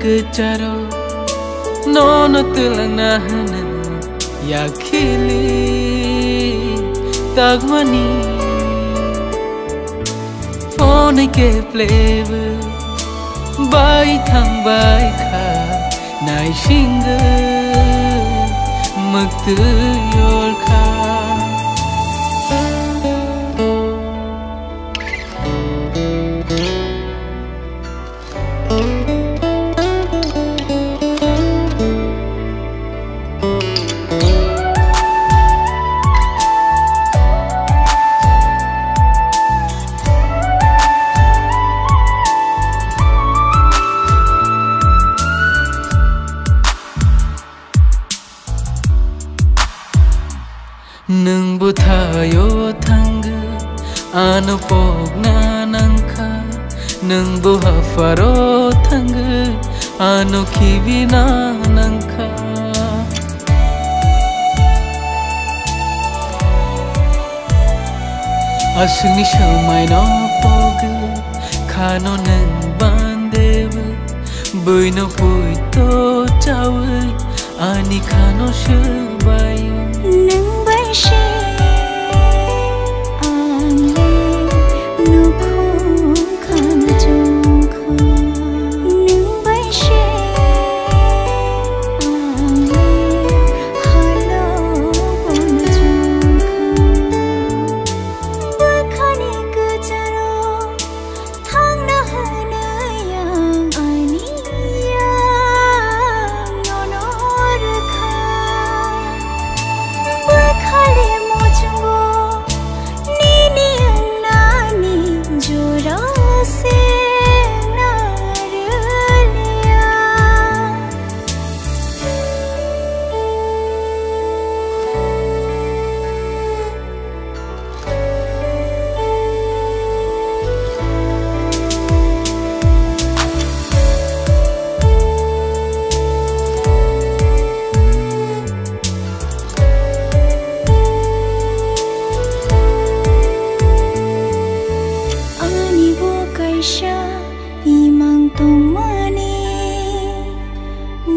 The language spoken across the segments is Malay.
kecaro nono tulang nahana ya khili tagmani phone ke play bai thang bai kha nai singa maktu yol kha nung buthayo thang anu pogna nangkha nung buhafaro thang anu khibina nangkha asuni shamai no pog khano nung bandev buino puito chaw ani khano shubai nung she angle nuko khana jongkho nung bai she angle halo bona jongkho bakhani kacharo thangna hana ya ani ya nonor kha imang tongmani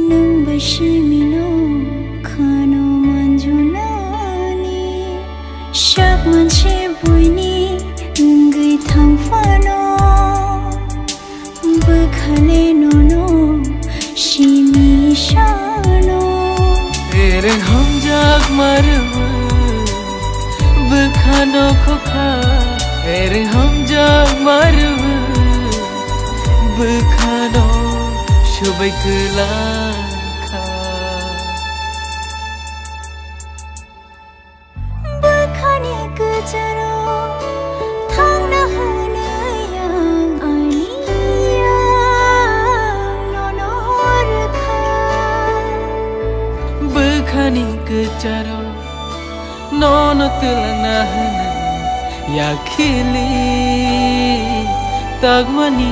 nung bashimino khano manjunani shak manche buini ngai thangfano bakhale nono shimi shano ere hum jag maru bakhano khokha ere hum jag maru bakhano shubai kelakha bakhani kecharo thangna hana yang ani yang nonor kha bakhani kecharo nono tulang nahana ya khili tagmani